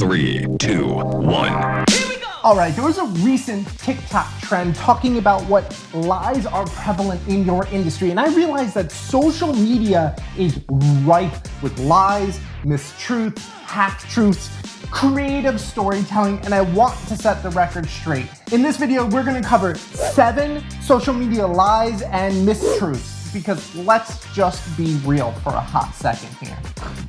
3, 2, 1. All right, there was a recent TikTok trend talking about what lies are prevalent in your industry, and I realized that social media is rife with lies, mistruths, half-truths, creative storytelling, and I want to set the record straight. In this video, we're gonna cover 7 social media lies and mistruths, because let's just be real for a hot second here.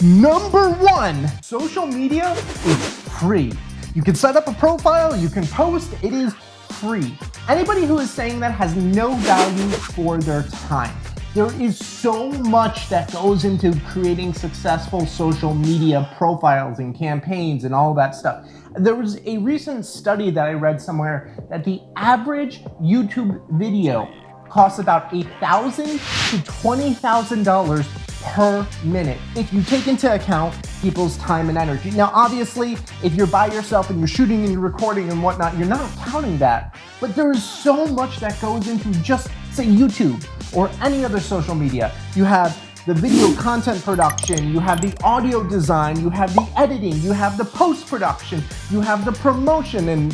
Number 1, social media is free. You can set up a profile, you can post, it is free. Anybody who is saying that has no value for their time. There is so much that goes into creating successful social media profiles and campaigns and all that stuff. There was a recent study that I read somewhere that the average YouTube video costs about $8,000 to $20,000 per minute if you take into account people's time and energy. Now, obviously, if you're by yourself and you're shooting and you're recording and whatnot, you're not counting that. But there is so much that goes into just, say, YouTube or any other social media. You have the video content production, you have the audio design, you have the editing, you have the post-production, you have the promotion and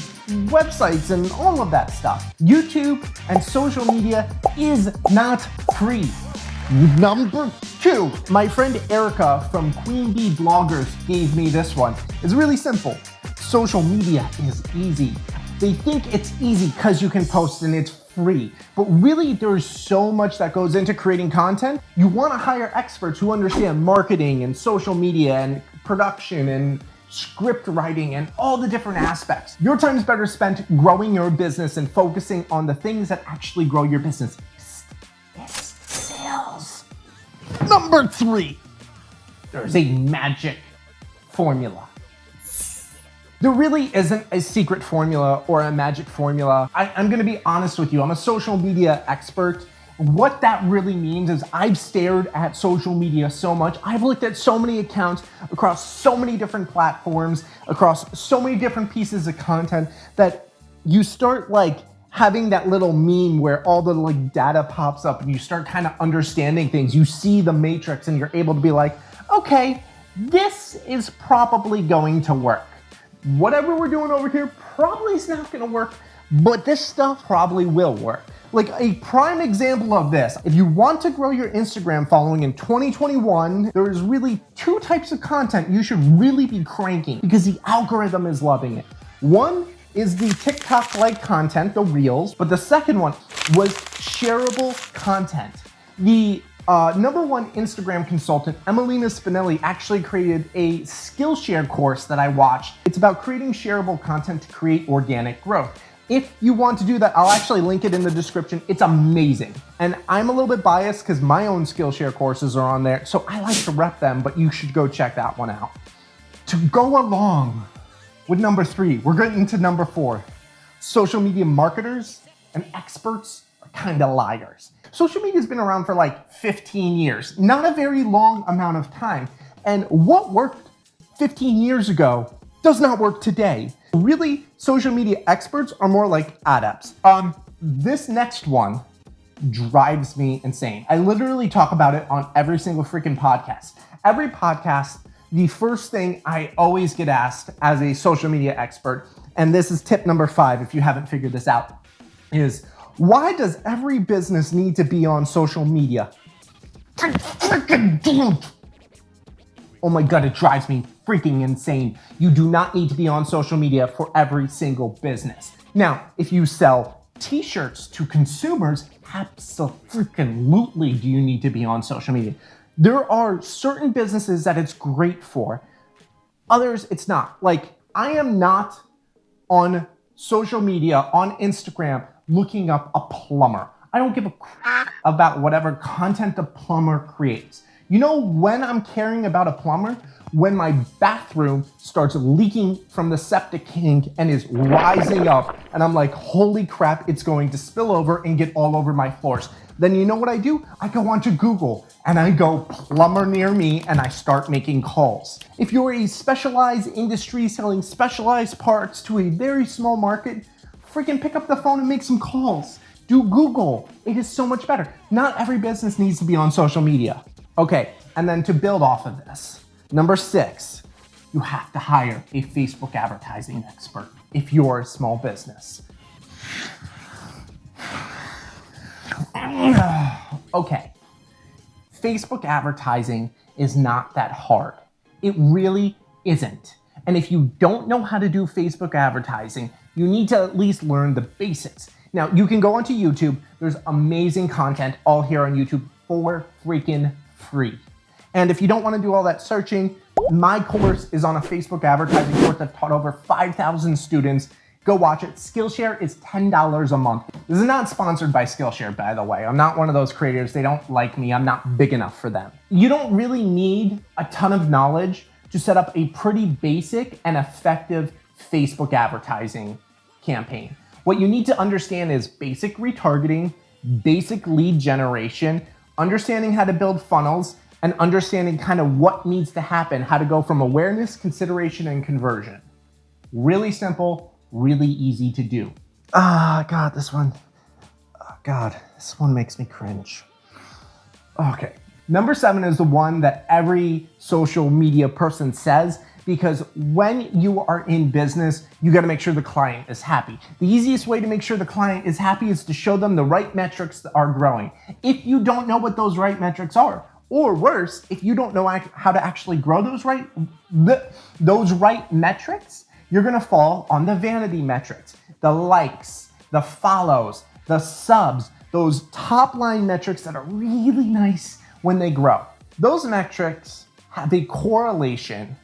websites and all of that stuff. YouTube and social media is not free. Number 2, my friend Erica from Queen Bee Bloggers gave me this one. It's really simple. Social media is easy. They think it's easy because you can post and it's free. But really, there's so much that goes into creating content. You want to hire experts who understand marketing and social media and production and script writing and all the different aspects. Your time is better spent growing your business and focusing on the things that actually grow your business. It's sales. Number 3, there's a magic formula. There really isn't a secret formula or a magic formula. I'm gonna be honest with you, I'm a social media expert. What that really means is I've stared at social media so much. I've looked at so many accounts across so many different platforms, across so many different pieces of content that you start like having that little meme where all the like data pops up and you start kind of understanding things. You see the matrix and you're able to be like, okay, this is probably going to work. Whatever we're doing over here probably is not gonna work, but this stuff probably will work. Like a prime example of this, if you want to grow your Instagram following in 2021, there's really 2 types of content you should really be cranking because the algorithm is loving it. One is the TikTok-like content, the Reels, but the second one was shareable content. The number 1 Instagram consultant, Emelina Spinelli, actually created a Skillshare course that I watched. It's about creating shareable content to create organic growth. If you want to do that, I'll actually link it in the description. It's amazing. And I'm a little bit biased because my own Skillshare courses are on there, so I like to rep them, but you should go check that one out. To go along with number 3, we're getting into number 4. Social media marketers and experts are kind of liars. Social media's been around for like 15 years, not a very long amount of time. And what worked 15 years ago does not work today. Really, social media experts are more like adepts. This next one drives me insane. I literally talk about it on every single freaking podcast. Every podcast, the first thing I always get asked as a social media expert, and this is tip number 5 if you haven't figured this out, is why does every business need to be on social media? I freaking don't. Oh my God, it drives me freaking insane. You do not need to be on social media for every single business. Now, if you sell t-shirts to consumers, absolutely do you need to be on social media. There are certain businesses that it's great for. Others, it's not. Like, I am not on social media, on Instagram, looking up a plumber. I don't give a crap about whatever content the plumber creates. You know when I'm caring about a plumber? When my bathroom starts leaking from the septic tank and is rising up, and I'm like, holy crap, it's going to spill over and get all over my floors. Then you know what I do? I go onto Google and I go plumber near me and I start making calls. If you're a specialized industry selling specialized parts to a very small market, freaking pick up the phone and make some calls. Do Google. It is so much better. Not every business needs to be on social media. Okay, and then to build off of this, number 6, you have to hire a Facebook advertising expert if you're a small business. Okay, Facebook advertising is not that hard. It really isn't. And if you don't know how to do Facebook advertising, you need to at least learn the basics. Now, you can go onto YouTube. There's amazing content all here on YouTube for freaking free. And if you don't want to do all that searching, my course is on a Facebook advertising course. I've taught over 5,000 students. Go watch it. Skillshare is $10 a month. This is not sponsored by Skillshare, by the way. I'm not one of those creators. They don't like me. I'm not big enough for them. You don't really need a ton of knowledge to set up a pretty basic and effective Facebook advertising campaign. What you need to understand is basic retargeting, basic lead generation, understanding how to build funnels, and understanding kind of what needs to happen, how to go from awareness, consideration, and conversion. Really simple, really easy to do. God, this one makes me cringe. Okay, number 7 is the one that every social media person says, because when you are in business, you got to make sure the client is happy. The easiest way to make sure the client is happy is to show them the right metrics that are growing. If you don't know what those right metrics are, or worse, if you don't know how to actually grow those right metrics, you're gonna fall on the vanity metrics, the likes, the follows, the subs, those top line metrics that are really nice when they grow. Those metrics have a correlation,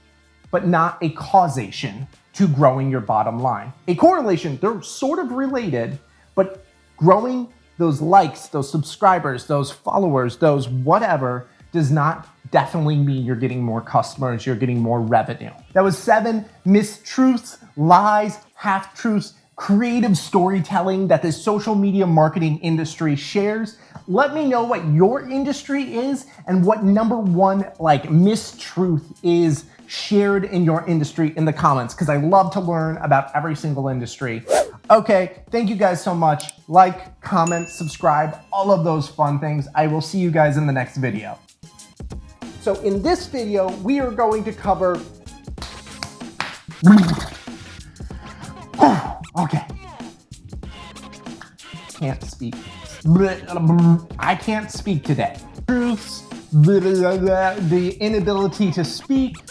but not a causation to growing your bottom line. A correlation, they're sort of related, but growing those likes, those subscribers, those followers, those whatever, does not definitely mean you're getting more customers, you're getting more revenue. That was 7 mistruths, lies, half-truths, creative storytelling that the social media marketing industry shares. Let me know what your industry is and what number 1 mistruth is shared in your industry in the comments, because I love to learn about every single industry. Okay, thank you guys so much. Like, comment, subscribe, all of those fun things. I will see you guys in the next video. So in this video, we are going to cover, okay, can't speak. I can't speak today. Truths, the inability to speak,